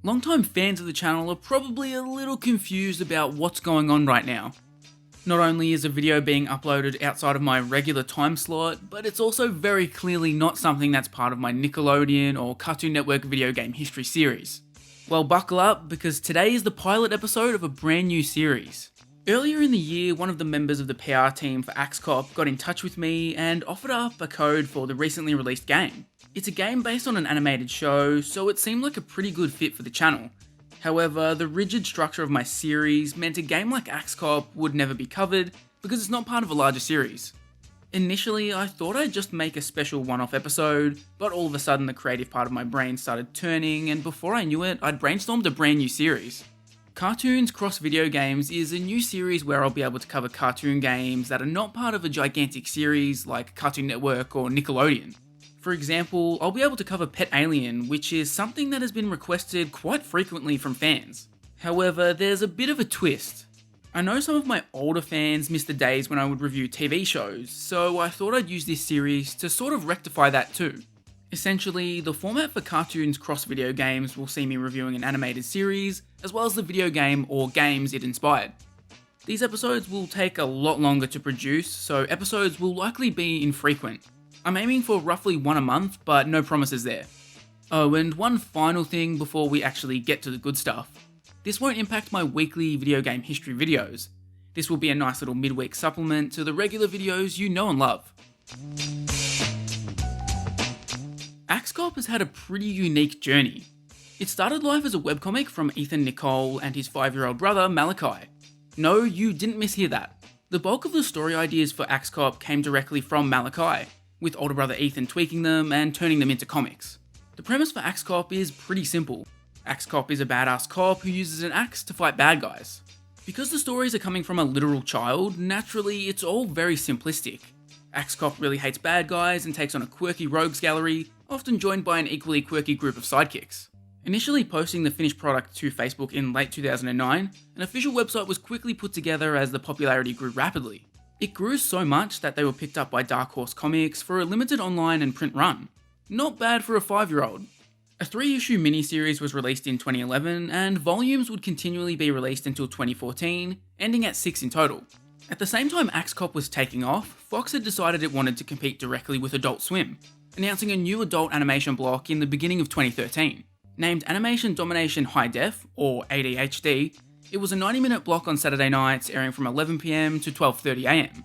Longtime fans of the channel are probably a little confused about what's going on right now. Not only is a video being uploaded outside of my regular time slot, but it's also very clearly not something that's part of my Nickelodeon or Cartoon Network video game history series. Well, buckle up, because today is the pilot episode of a brand new series. Earlier in the year, one of the members of the PR team for Axe Cop got in touch with me and offered up a code for the recently released game. It's a game based on an animated show, so it seemed like a pretty good fit for the channel. However, the rigid structure of my series meant a game like Axe Cop would never be covered because it's not part of a larger series. Initially, I thought I'd just make a special one-off episode, but all of a sudden the creative part of my brain started turning, and before I knew it, I'd brainstormed a brand new series. Cartoons Cross Video Games is a new series where I'll be able to cover cartoon games that are not part of a gigantic series like Cartoon Network or Nickelodeon. For example, I'll be able to cover Pet Alien, which is something that has been requested quite frequently from fans. However, there's a bit of a twist. I know some of my older fans miss the days when I would review TV shows, so I thought I'd use this series to sort of rectify that too. Essentially, the format for Cartoons Cross Video Games will see me reviewing an animated series, as well as the video game or games it inspired. These episodes will take a lot longer to produce, so episodes will likely be infrequent. I'm aiming for roughly one a month, but no promises there. Oh, and one final thing before we actually get to the good stuff. This won't impact my weekly video game history videos. This will be a nice little midweek supplement to the regular videos you know and love. Axe Cop has had a pretty unique journey. It started life as a webcomic from Ethan Nicole and his 5-year-old brother Malachi. No, you didn't mishear that. The bulk of the story ideas for Axe Cop came directly from Malachi, with older brother Ethan tweaking them and turning them into comics. The premise for Axe Cop is pretty simple. Axe Cop is a badass cop who uses an axe to fight bad guys. Because the stories are coming from a literal child, naturally it's all very simplistic. Axe Cop really hates bad guys and takes on a quirky rogues gallery, often joined by an equally quirky group of sidekicks. Initially posting the finished product to Facebook in late 2009, an official website was quickly put together as the popularity grew rapidly. It grew so much that they were picked up by Dark Horse Comics for a limited online and print run. Not bad for a 5-year-old. A 3-issue miniseries was released in 2011, and volumes would continually be released until 2014, ending at 6 in total. At the same time Axe Cop was taking off, Fox had decided it wanted to compete directly with Adult Swim, announcing a new adult animation block in the beginning of 2013. Named Animation Domination High Def, or ADHD, it was a 90-minute block on Saturday nights airing from 11pm to 12:30am.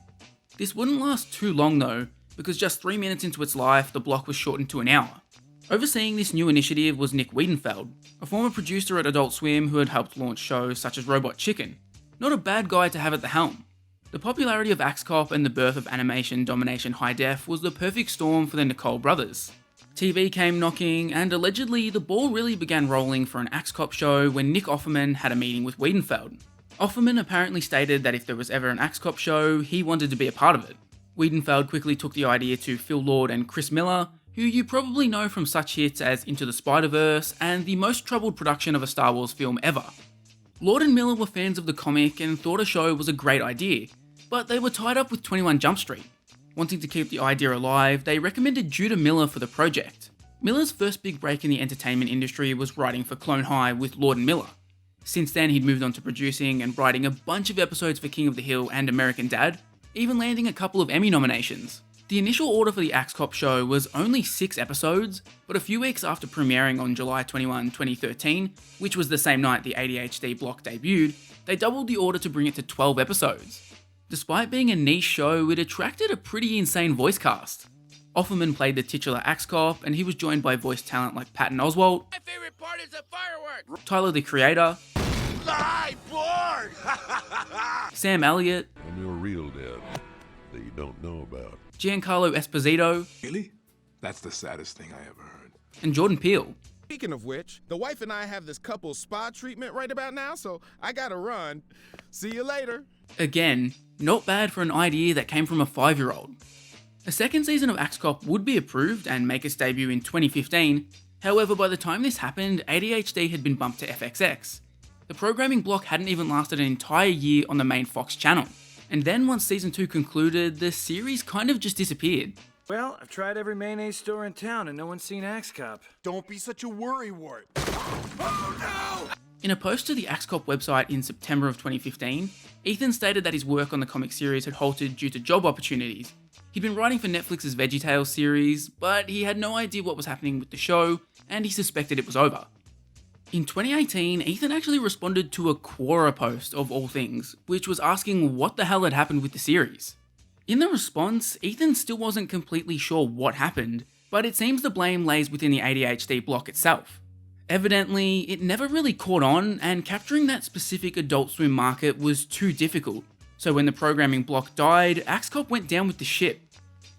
This wouldn't last too long though, because just 3 minutes into its life, the block was shortened to an hour. Overseeing this new initiative was Nick Wiedenfeld, a former producer at Adult Swim who had helped launch shows such as Robot Chicken. Not a bad guy to have at the helm. The popularity of Axe Cop and the birth of Animation Domination High Def was the perfect storm for the Nicole brothers. TV came knocking, and allegedly the ball really began rolling for an Axe Cop show when Nick Offerman had a meeting with Wiedenfeld. Offerman apparently stated that if there was ever an Axe Cop show, he wanted to be a part of it. Wiedenfeld quickly took the idea to Phil Lord and Chris Miller, who you probably know from such hits as Into the Spider-Verse and the most troubled production of a Star Wars film ever. Lord and Miller were fans of the comic and thought a show was a great idea, but they were tied up with 21 Jump Street. Wanting to keep the idea alive, they recommended Judah Miller for the project. Miller's first big break in the entertainment industry was writing for Clone High with Lord and Miller. Since then, he'd moved on to producing and writing a bunch of episodes for King of the Hill and American Dad, even landing a couple of Emmy nominations. The initial order for the Axe Cop show was only 6 episodes, but a few weeks after premiering on July 21, 2013, which was the same night the ADHD block debuted, they doubled the order to bring it to 12 episodes. Despite being a niche show, it attracted a pretty insane voice cast. Offerman played the titular Axe Cop, and he was joined by voice talent like Patton Oswalt, My favorite part is the fireworks! Tyler the Creator, Live board! Sam Elliott, I'm your real dad that you don't know about. Giancarlo Esposito, Really? That's the saddest thing I ever heard. and Jordan Peele. Speaking of which, the wife and I have this couple spa treatment right about now, so I gotta run. See you later. Again, not bad for an idea that came from a 5-year-old. A second season of Axe Cop would be approved and make its debut in 2015, however by the time this happened, ADHD had been bumped to FXX. The programming block hadn't even lasted an entire year on the main Fox channel, and then once season 2 concluded, the series kind of just disappeared. Well, I've tried every mayonnaise store in town and no one's seen Axe Cop. Don't be such a worrywart. Oh no! In a post to the Axe Cop website in September of 2015, Ethan stated that his work on the comic series had halted due to job opportunities. He'd been writing for Netflix's VeggieTales series, but he had no idea what was happening with the show, and he suspected it was over. In 2018, Ethan actually responded to a Quora post of all things, which was asking what the hell had happened with the series. In the response, Ethan still wasn't completely sure what happened, but it seems the blame lays within the ADHD block itself. Evidently, it never really caught on, and capturing that specific Adult Swim market was too difficult, so when the programming block died, Axe Cop went down with the ship.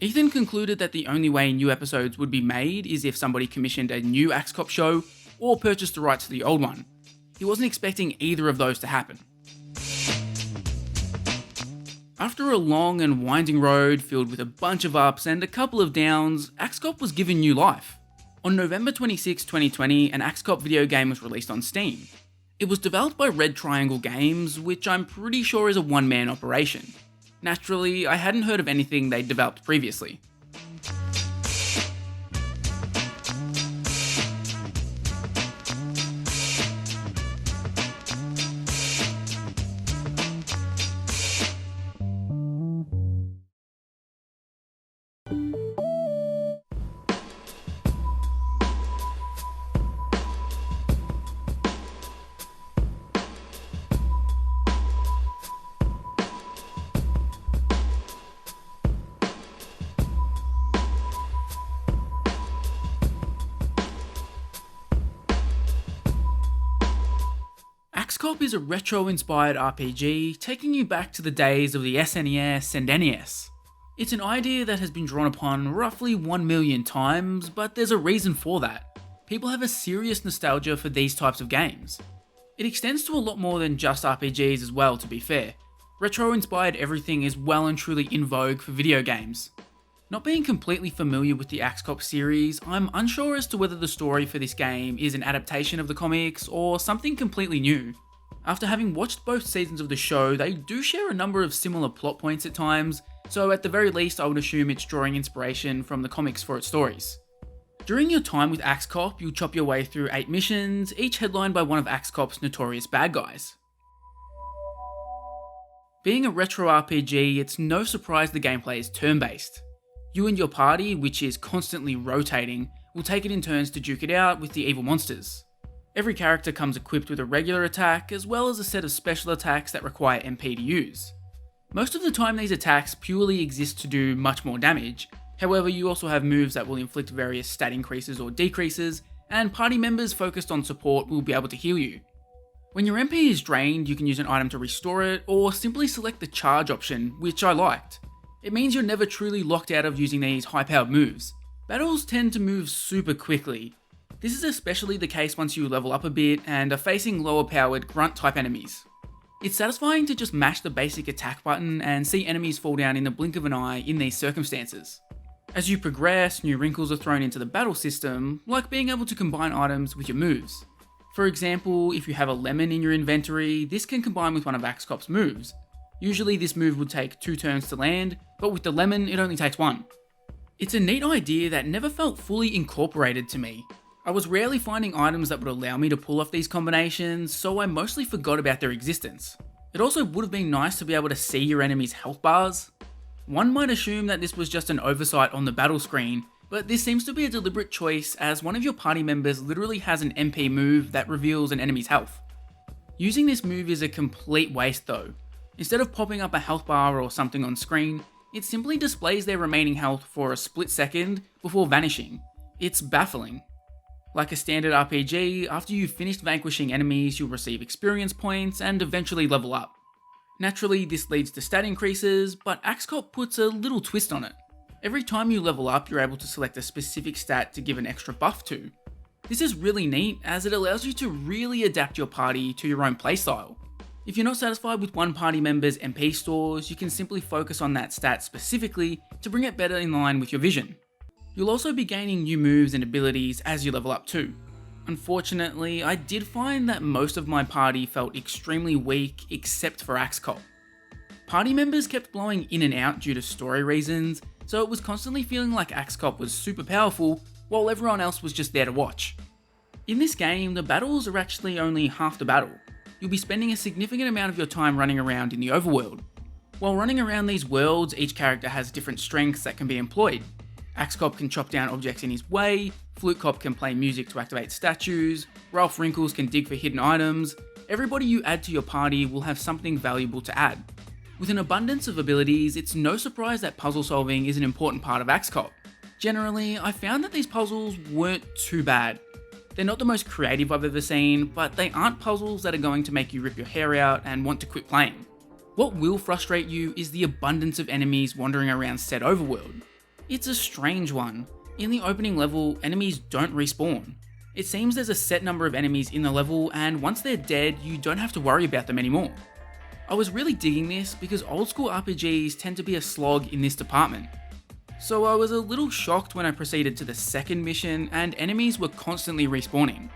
Ethan concluded that the only way new episodes would be made is if somebody commissioned a new Axe Cop show, or purchased the rights to the old one. He wasn't expecting either of those to happen. After a long and winding road filled with a bunch of ups and a couple of downs, Axe Cop was given new life. On November 26, 2020, an Axe Cop video game was released on Steam. It was developed by Red Triangle Games, which I'm pretty sure is a one-man operation. Naturally, I hadn't heard of anything they'd developed previously. Axe Cop is a retro-inspired RPG taking you back to the days of the SNES and NES. It's an idea that has been drawn upon roughly 1 million times, but there's a reason for that. People have a serious nostalgia for these types of games. It extends to a lot more than just RPGs as well, to be fair. Retro-inspired everything is well and truly in vogue for video games. Not being completely familiar with the Axe Cop series, I'm unsure as to whether the story for this game is an adaptation of the comics or something completely new. After having watched both seasons of the show, they do share a number of similar plot points at times, so at the very least I would assume it's drawing inspiration from the comics for its stories. During your time with Axe Cop, you'll chop your way through 8 missions, each headlined by one of Axe Cop's notorious bad guys. Being a retro RPG, it's no surprise the gameplay is turn-based. You and your party, which is constantly rotating, will take it in turns to duke it out with the evil monsters. Every character comes equipped with a regular attack, as well as a set of special attacks that require MP to use. Most of the time these attacks purely exist to do much more damage, however you also have moves that will inflict various stat increases or decreases, and party members focused on support will be able to heal you. When your MP is drained, you can use an item to restore it, or simply select the charge option, which I liked. It means you're never truly locked out of using these high-powered moves. Battles tend to move super quickly. This is especially the case once you level up a bit and are facing lower-powered grunt-type enemies. It's satisfying to just mash the basic attack button and see enemies fall down in the blink of an eye in these circumstances. As you progress, new wrinkles are thrown into the battle system, like being able to combine items with your moves. For example, if you have a lemon in your inventory, this can combine with one of Axe Cop's moves. Usually this move would take 2 turns to land, but with the lemon it only takes 1. It's a neat idea that never felt fully incorporated to me. I was rarely finding items that would allow me to pull off these combinations, so I mostly forgot about their existence. It also would have been nice to be able to see your enemy's health bars. One might assume that this was just an oversight on the battle screen, but this seems to be a deliberate choice as one of your party members literally has an MP move that reveals an enemy's health. Using this move is a complete waste though. Instead of popping up a health bar or something on screen, it simply displays their remaining health for a split second before vanishing. It's baffling. Like a standard RPG, after you've finished vanquishing enemies, you'll receive experience points and eventually level up. Naturally, this leads to stat increases, but Axe Cop puts a little twist on it. Every time you level up, you're able to select a specific stat to give an extra buff to. This is really neat as it allows you to really adapt your party to your own playstyle. If you're not satisfied with one party member's MP stores, you can simply focus on that stat specifically to bring it better in line with your vision. You'll also be gaining new moves and abilities as you level up too. Unfortunately, I did find that most of my party felt extremely weak except for Axe Cop. Party members kept blowing in and out due to story reasons, so it was constantly feeling like Axe Cop was super powerful, while everyone else was just there to watch. In this game, the battles are actually only half the battle. You'll be spending a significant amount of your time running around in the overworld. While running around these worlds, each character has different strengths that can be employed. Axe Cop can chop down objects in his way, Flute Cop can play music to activate statues, Ralph Wrinkles can dig for hidden items. Everybody you add to your party will have something valuable to add. With an abundance of abilities, it's no surprise that puzzle solving is an important part of Axe Cop. Generally, I found that these puzzles weren't too bad. They're not the most creative I've ever seen, but they aren't puzzles that are going to make you rip your hair out and want to quit playing. What will frustrate you is the abundance of enemies wandering around said overworld. It's a strange one. In the opening level, enemies don't respawn. It seems there's a set number of enemies in the level, and once they're dead, you don't have to worry about them anymore. I was really digging this because old school RPGs tend to be a slog in this department. So I was a little shocked when I proceeded to the second mission and enemies were constantly respawning.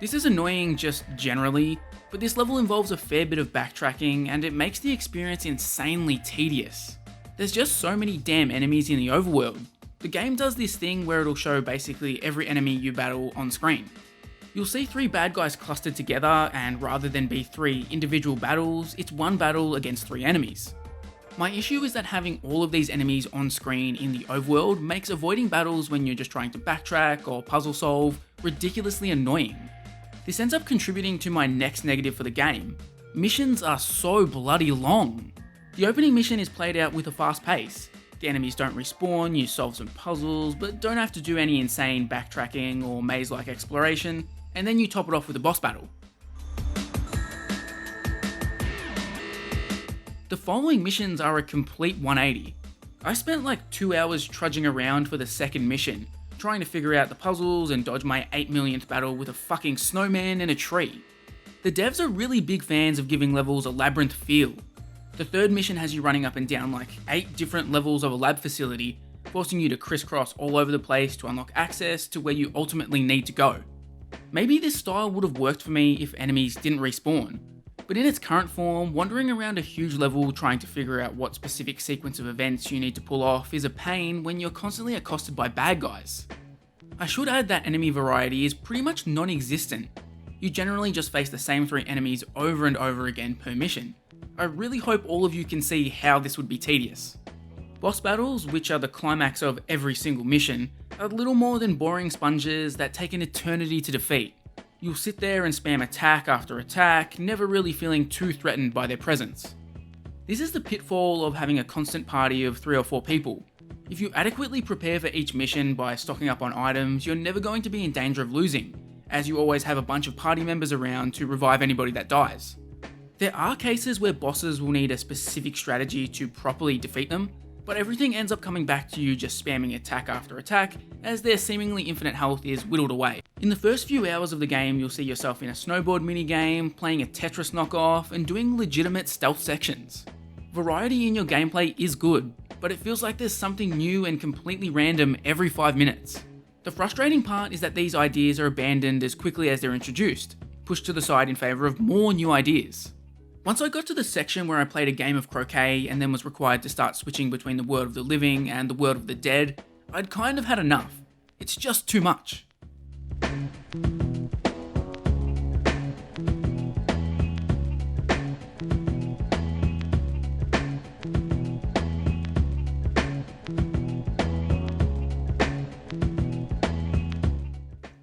This is annoying just generally, but this level involves a fair bit of backtracking and it makes the experience insanely tedious. There's just so many damn enemies in the overworld. The game does this thing where it'll show basically every enemy you battle on screen. You'll see 3 bad guys clustered together, and rather than be 3 individual battles, it's 1 battle against 3 enemies. My issue is that having all of these enemies on screen in the overworld makes avoiding battles when you're just trying to backtrack or puzzle solve ridiculously annoying. This ends up contributing to my next negative for the game. Missions are so bloody long. The opening mission is played out with a fast pace. The enemies don't respawn, you solve some puzzles, but don't have to do any insane backtracking or maze-like exploration, and then you top it off with a boss battle. The following missions are a complete 180. I spent like 2 hours trudging around for the second mission, trying to figure out the puzzles and dodge my 8 millionth battle with a fucking snowman and a tree. The devs are really big fans of giving levels a labyrinth feel. The third mission has you running up and down like 8 different levels of a lab facility, forcing you to crisscross all over the place to unlock access to where you ultimately need to go. Maybe this style would have worked for me if enemies didn't respawn, but in its current form, wandering around a huge level trying to figure out what specific sequence of events you need to pull off is a pain when you're constantly accosted by bad guys. I should add that enemy variety is pretty much non-existent. You generally just face the same 3 enemies over and over again per mission. I really hope all of you can see how this would be tedious. Boss battles, which are the climax of every single mission, are little more than boring sponges that take an eternity to defeat. You'll sit there and spam attack after attack, never really feeling too threatened by their presence. This is the pitfall of having a constant party of 3 or 4 people. If you adequately prepare for each mission by stocking up on items, you're never going to be in danger of losing, as you always have a bunch of party members around to revive anybody that dies. There are cases where bosses will need a specific strategy to properly defeat them, but everything ends up coming back to you just spamming attack after attack, as their seemingly infinite health is whittled away. In the first few hours of the game, you'll see yourself in a snowboard minigame, playing a Tetris knockoff, and doing legitimate stealth sections. Variety in your gameplay is good, but it feels like there's something new and completely random every 5 minutes. The frustrating part is that these ideas are abandoned as quickly as they're introduced, pushed to the side in favour of more new ideas. Once I got to the section where I played a game of croquet and then was required to start switching between the world of the living and the world of the dead, I'd kind of had enough. It's just too much.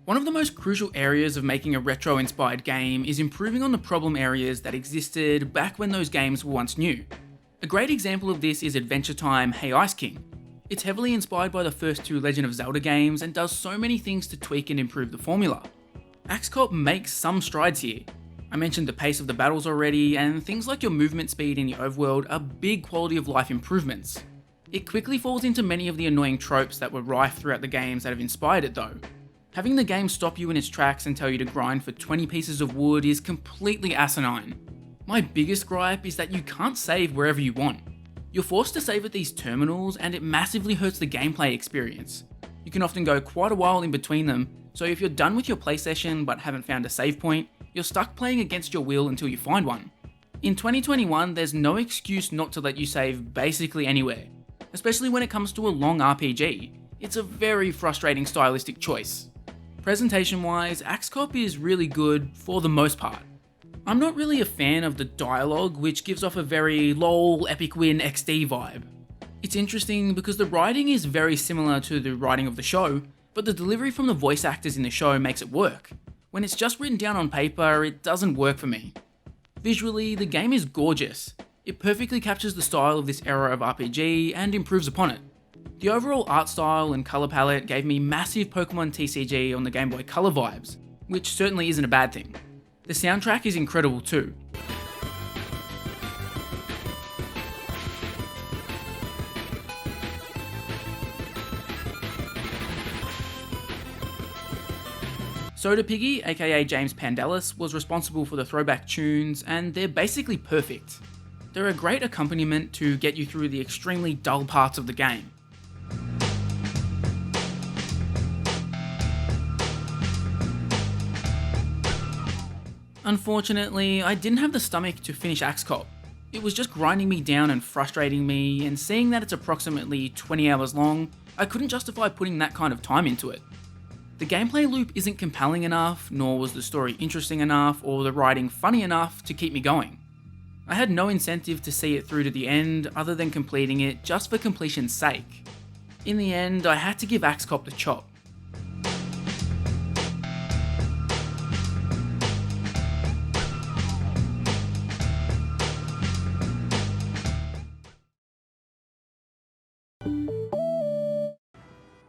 One of the most crucial areas of making a retro-inspired game is improving on the problem areas that existed back when those games were once new. A great example of this is Adventure Time Hey Ice King. It's heavily inspired by the first 2 Legend of Zelda games and does so many things to tweak and improve the formula. Axe Cop makes some strides here. I mentioned the pace of the battles already, and things like your movement speed in the overworld are big quality of life improvements. It quickly falls into many of the annoying tropes that were rife throughout the games that have inspired it though. Having the game stop you in its tracks and tell you to grind for 20 pieces of wood is completely asinine. My biggest gripe is that you can't save wherever you want. You're forced to save at these terminals and it massively hurts the gameplay experience. You can often go quite a while in between them, so if you're done with your play session but haven't found a save point, you're stuck playing against your will until you find one. In 2021, there's no excuse not to let you save basically anywhere, especially when it comes to a long RPG. It's a very frustrating stylistic choice. Presentation-wise, Axe Cop is really good for the most part. I'm not really a fan of the dialogue, which gives off a very lol, epic win XD vibe. It's interesting because the writing is very similar to the writing of the show, but the delivery from the voice actors in the show makes it work. When it's just written down on paper, it doesn't work for me. Visually, the game is gorgeous. It perfectly captures the style of this era of RPG and improves upon it. The overall art style and colour palette gave me massive Pokemon TCG on the Game Boy Color vibes, which certainly isn't a bad thing. The soundtrack is incredible too. Soda Piggy, aka James Pandelis, was responsible for the throwback tunes, and they're basically perfect. They're a great accompaniment to get you through the extremely dull parts of the game. Unfortunately, I didn't have the stomach to finish Axe Cop. It was just grinding me down and frustrating me, and seeing that it's approximately 20 hours long, I couldn't justify putting that kind of time into it. The gameplay loop isn't compelling enough, nor was the story interesting enough or the writing funny enough to keep me going. I had no incentive to see it through to the end other than completing it just for completion's sake. In the end, I had to give Axe Cop the chop.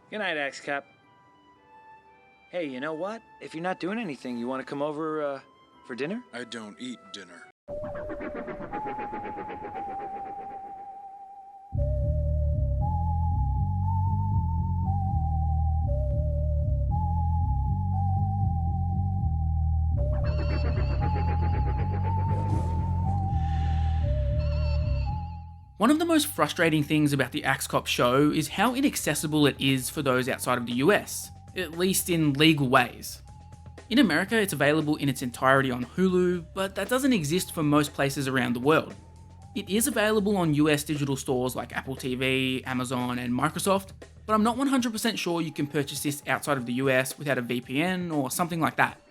Good night, Axe Cop. Hey, you know what? If you're not doing anything, you want to come over, for dinner? I don't eat dinner. One of the most frustrating things about the Axe Cop show is how inaccessible it is for those outside of the US, at least in legal ways. In America, it's available in its entirety on Hulu, but that doesn't exist for most places around the world. It is available on US digital stores like Apple TV, Amazon, and Microsoft, but I'm not 100% sure you can purchase this outside of the US without a VPN or something like that.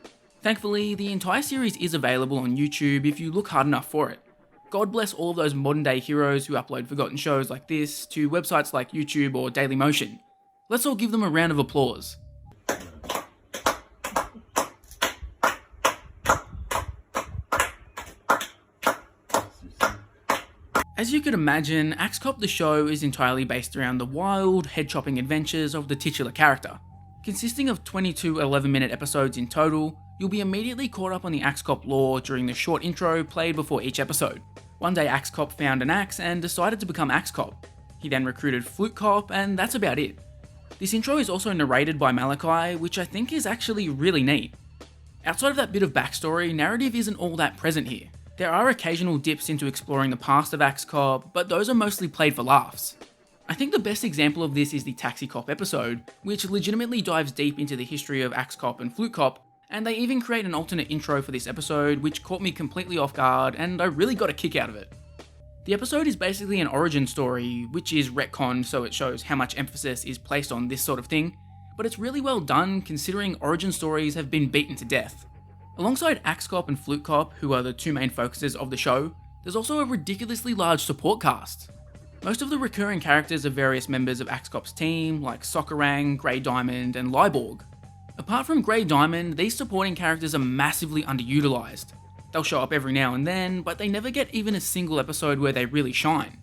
Thankfully, the entire series is available on YouTube if you look hard enough for it. God bless all of those modern day heroes who upload forgotten shows like this to websites like YouTube or Dailymotion. Let's all give them a round of applause. As you could imagine, Axe Cop the show is entirely based around the wild, head-chopping adventures of the titular character. Consisting of 22 11-minute episodes in total, you'll be immediately caught up on the Axe Cop lore during the short intro played before each episode. One day Axe Cop found an axe and decided to become Axe Cop. He then recruited Flute Cop, and that's about it. This intro is also narrated by Malachi, which I think is actually really neat. Outside of that bit of backstory, narrative isn't all that present here. There are occasional dips into exploring the past of Axe Cop, but those are mostly played for laughs. I think the best example of this is the Taxi Cop episode, which legitimately dives deep into the history of Axe Cop and Flute Cop, and they even create an alternate intro for this episode, which caught me completely off guard, and I really got a kick out of it. The episode is basically an origin story, which is retconned so it shows how much emphasis is placed on this sort of thing, but it's really well done considering origin stories have been beaten to death. Alongside Axe Cop and Flute Cop, who are the two main focuses of the show, there's also a ridiculously large support cast. Most of the recurring characters are various members of Axe Cop's team, like Sokarang, Grey Diamond, and Liborg. Apart from Grey Diamond, these supporting characters are massively underutilized. They'll show up every now and then, but they never get even a single episode where they really shine.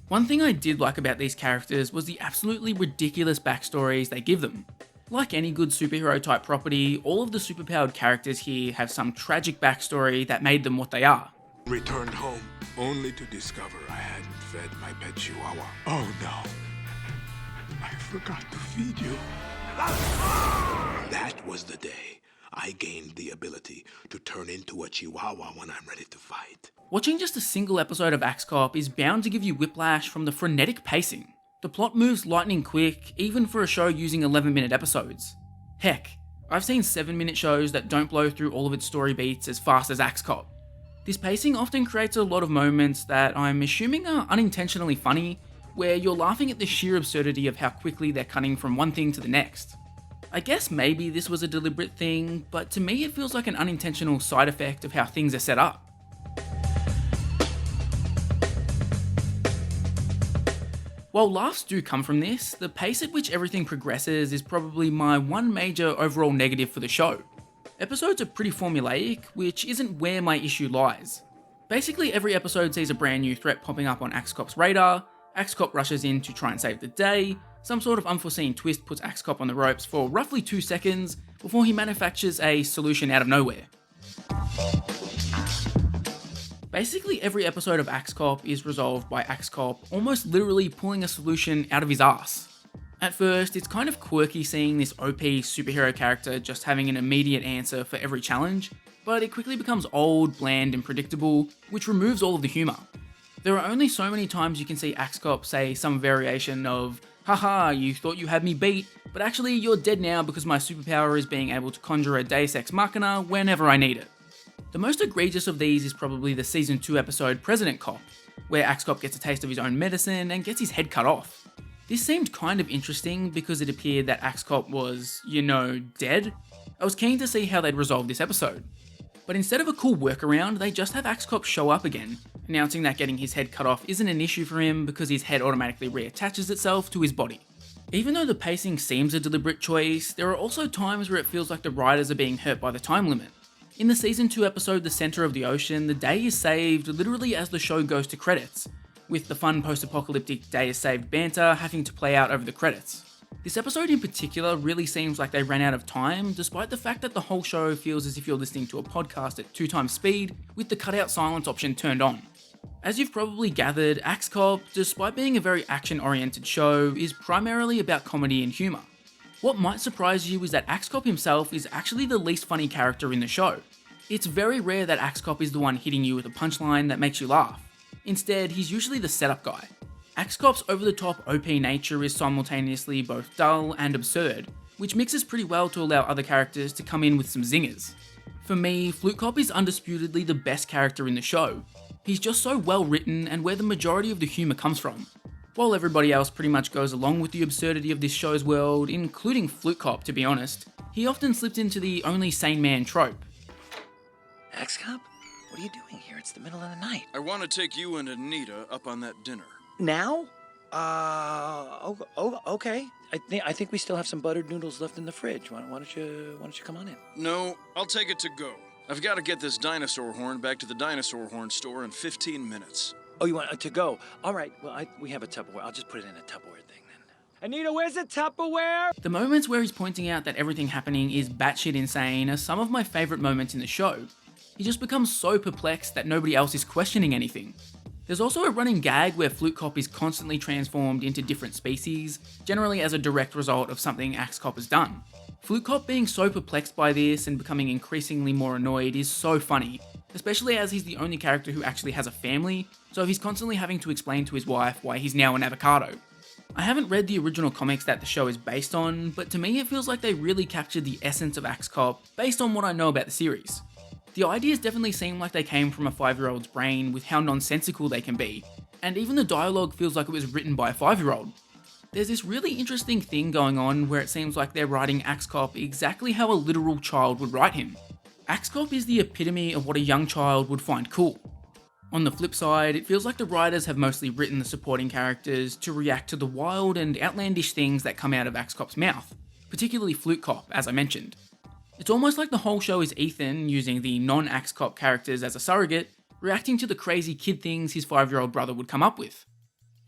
One thing I did like about these characters was the absolutely ridiculous backstories they give them. Like any good superhero type property, all of the superpowered characters here have some tragic backstory that made them what they are. Returned home only to discover I hadn't fed my pet chihuahua. Oh no. I forgot to feed you. That was the day I gained the ability to turn into a chihuahua when I'm ready to fight. Watching just a single episode of Axe Cop is bound to give you whiplash from the frenetic pacing. The plot moves lightning quick, even for a show using 11-minute episodes. Heck, I've seen 7-minute shows that don't blow through all of its story beats as fast as Axe Cop. This pacing often creates a lot of moments that I'm assuming are unintentionally funny, where you're laughing at the sheer absurdity of how quickly they're cutting from one thing to the next. I guess maybe this was a deliberate thing, but to me it feels like an unintentional side effect of how things are set up. While laughs do come from this, the pace at which everything progresses is probably my one major overall negative for the show. Episodes are pretty formulaic, which isn't where my issue lies. Basically, every episode sees a brand new threat popping up on AXCOP's radar, AXCOP rushes in to try and save the day, some sort of unforeseen twist puts AXCOP on the ropes for roughly 2 seconds before he manufactures a solution out of nowhere. Basically, every episode of AXCOP is resolved by AXCOP almost literally pulling a solution out of his ass. At first, it's kind of quirky seeing this OP superhero character just having an immediate answer for every challenge, but it quickly becomes old, bland, and predictable, which removes all of the humour. There are only so many times you can see AXCOP say some variation of, "Haha, you thought you had me beat, but actually you're dead now because my superpower is being able to conjure a Deus Ex Machina whenever I need it." The most egregious of these is probably the Season 2 episode President Cop, where AXCOP gets a taste of his own medicine and gets his head cut off. This seemed kind of interesting because it appeared that AXCOP was, dead. I was keen to see how they'd resolve this episode. But instead of a cool workaround, they just have AXCOP show up again, announcing that getting his head cut off isn't an issue for him because his head automatically reattaches itself to his body. Even though the pacing seems a deliberate choice, there are also times where it feels like the writers are being hurt by the time limit. In the Season 2 episode The Center of the Ocean, the day is saved literally as the show goes to credits, with the fun post-apocalyptic day is saved banter having to play out over the credits. This episode in particular really seems like they ran out of time, despite the fact that the whole show feels as if you're listening to a podcast at 2 times speed, with the cutout silence option turned on. As you've probably gathered, AXCOP, despite being a very action-oriented show, is primarily about comedy and humour. What might surprise you is that AXCOP himself is actually the least funny character in the show. It's very rare that AXCOP is the one hitting you with a punchline that makes you laugh. Instead, he's usually the setup guy. AXCOP's over-the-top OP nature is simultaneously both dull and absurd, which mixes pretty well to allow other characters to come in with some zingers. For me, Flute Cop is undisputedly the best character in the show. He's just so well written and where the majority of the humour comes from. While everybody else pretty much goes along with the absurdity of this show's world, including Flute Cop to be honest, he often slipped into the only sane man trope. AXCOP? What are you doing here? It's the middle of the night. I want to take you and Anita up on that dinner. Now? Okay. I think we still have some buttered noodles left in the fridge. Why don't you come on in? No, I'll take it to go. I've got to get this dinosaur horn back to the dinosaur horn store in 15 minutes. Oh, you want to go? All right. Well, we have a Tupperware. I'll just put it in a Tupperware thing then. Anita, where's the Tupperware? The moments where he's pointing out that everything happening is batshit insane are some of my favourite moments in the show. He just becomes so perplexed that nobody else is questioning anything. There's also a running gag where Flute Cop is constantly transformed into different species, generally as a direct result of something AXCOP has done. Flute Cop being so perplexed by this and becoming increasingly more annoyed is so funny, especially as he's the only character who actually has a family, so he's constantly having to explain to his wife why he's now an avocado. I haven't read the original comics that the show is based on, but to me it feels like they really captured the essence of AXCOP based on what I know about the series. The ideas definitely seem like they came from a 5-year-old's brain with how nonsensical they can be, and even the dialogue feels like it was written by a 5-year-old. There's this really interesting thing going on where it seems like they're writing AXCOP exactly how a literal child would write him. AXCOP is the epitome of what a young child would find cool. On the flip side, it feels like the writers have mostly written the supporting characters to react to the wild and outlandish things that come out of AXCOP's mouth, particularly Flute Cop, as I mentioned. It's almost like the whole show is Ethan using the non-AXCOP characters as a surrogate, reacting to the crazy kid things his 5-year-old brother would come up with.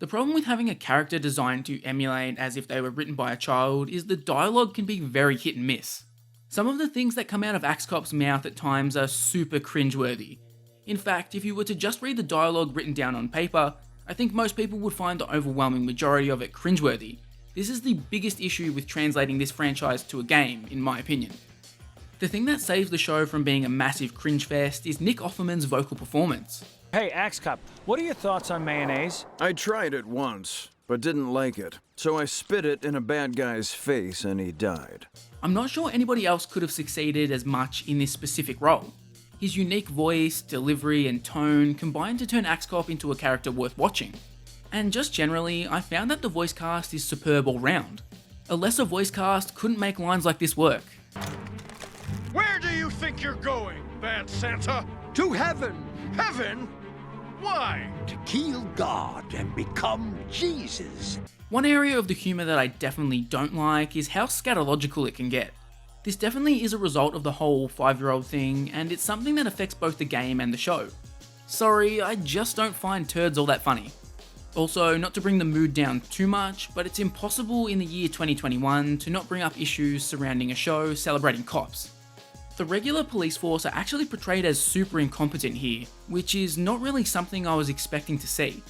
The problem with having a character designed to emulate as if they were written by a child is the dialogue can be very hit and miss. Some of the things that come out of AXCOP's mouth at times are super cringeworthy. In fact, if you were to just read the dialogue written down on paper, I think most people would find the overwhelming majority of it cringeworthy. This is the biggest issue with translating this franchise to a game, in my opinion. The thing that saves the show from being a massive cringe fest is Nick Offerman's vocal performance. Hey, AXCOP, what are your thoughts on mayonnaise? I tried it once, but didn't like it, so I spit it in a bad guy's face and he died. I'm not sure anybody else could have succeeded as much in this specific role. His unique voice, delivery, and tone combined to turn Axe Cop into a character worth watching. And just generally, I found that the voice cast is superb all round. A lesser voice cast couldn't make lines like this work. Where do you think you're going, Bad Santa? To heaven, Heaven? Why? to kill God and become Jesus. One area of the humour that I definitely don't like is how scatological it can get. This definitely is a result of the whole 5-year-old thing, and it's something that affects both the game and the show. Sorry, I just don't find turds all that funny. Also, not to bring the mood down too much, but it's impossible in the year 2021 to not bring up issues surrounding a show celebrating cops. The regular police force are actually portrayed as super incompetent here, which is not really something I was expecting to see.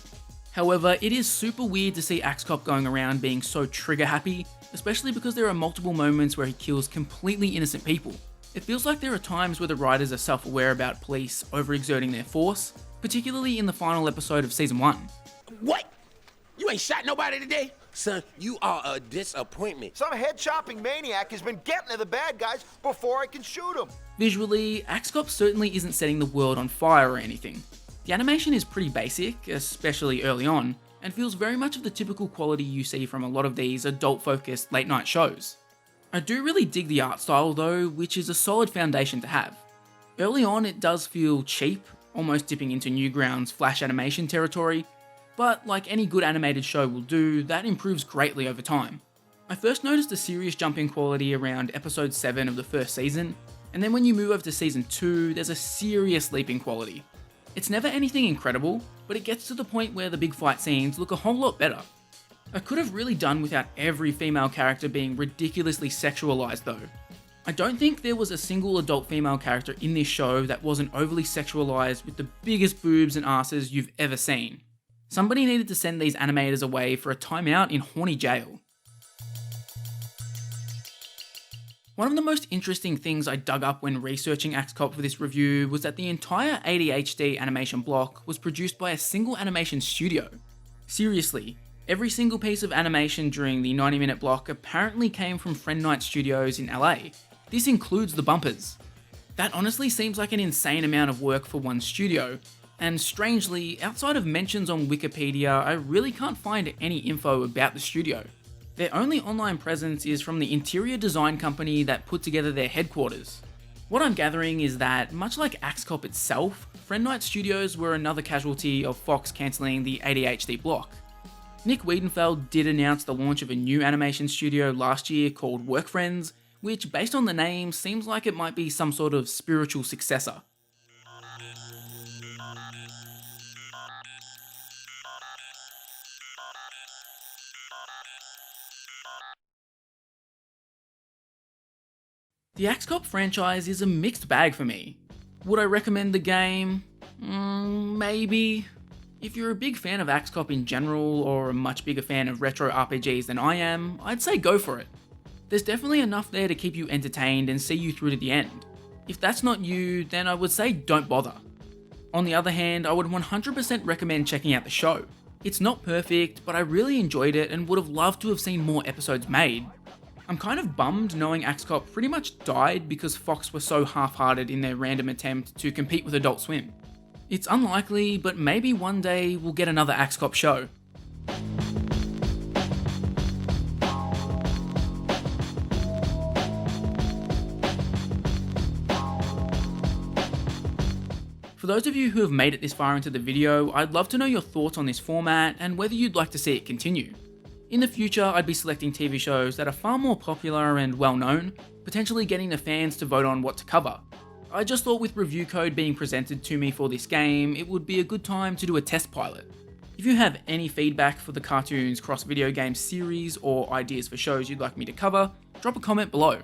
However, it is super weird to see Axe Cop going around being so trigger happy, especially because there are multiple moments where he kills completely innocent people. It feels like there are times where the writers are self-aware about police overexerting their force, particularly in the final episode of Season 1. What? You ain't shot nobody today? Son, you are a disappointment. Some head-chopping maniac has been getting to the bad guys before I can shoot them. Visually, Axe Cop certainly isn't setting the world on fire or anything. The animation is pretty basic, especially early on, and feels very much of the typical quality you see from a lot of these adult-focused late-night shows. I do really dig the art style though, which is a solid foundation to have. Early on it does feel cheap, almost dipping into Newgrounds Flash animation territory, but like any good animated show will do, that improves greatly over time. I first noticed a serious jump in quality around episode 7 of the first season, and then when you move over to season 2, there's a serious leap in quality. It's never anything incredible, but it gets to the point where the big fight scenes look a whole lot better. I could have really done without every female character being ridiculously sexualized though. I don't think there was a single adult female character in this show that wasn't overly sexualized with the biggest boobs and asses you've ever seen. Somebody needed to send these animators away for a timeout in horny jail. One of the most interesting things I dug up when researching Axe Cop for this review was that the entire ADHD animation block was produced by a single animation studio. Seriously, every single piece of animation during the 90-minute block apparently came from Friend Night Studios in LA. This includes the bumpers. That honestly seems like an insane amount of work for one studio, and strangely, outside of mentions on Wikipedia, I really can't find any info about the studio. Their only online presence is from the interior design company that put together their headquarters. What I'm gathering is that, much like Axe Cop itself, Friend Night Studios were another casualty of Fox cancelling the ADHD block. Nick Wiedenfeld did announce the launch of a new animation studio last year called Work Friends, which based on the name seems like it might be some sort of spiritual successor. The Axe Cop franchise is a mixed bag for me. Would I recommend the game? Maybe. If you're a big fan of Axe Cop in general, or a much bigger fan of retro RPGs than I am, I'd say go for it. There's definitely enough there to keep you entertained and see you through to the end. If that's not you, then I would say don't bother. On the other hand, I would 100% recommend checking out the show. It's not perfect, but I really enjoyed it and would have loved to have seen more episodes made. I'm kind of bummed knowing Axe Cop pretty much died because Fox were so half-hearted in their random attempt to compete with Adult Swim. It's unlikely, but maybe one day we'll get another Axe Cop show. For those of you who have made it this far into the video, I'd love to know your thoughts on this format and whether you'd like to see it continue. In the future, I'd be selecting TV shows that are far more popular and well known, potentially getting the fans to vote on what to cover. I just thought with review code being presented to me for this game, it would be a good time to do a test pilot. If you have any feedback for the Cartoons Cross Video Game series or ideas for shows you'd like me to cover, drop a comment below.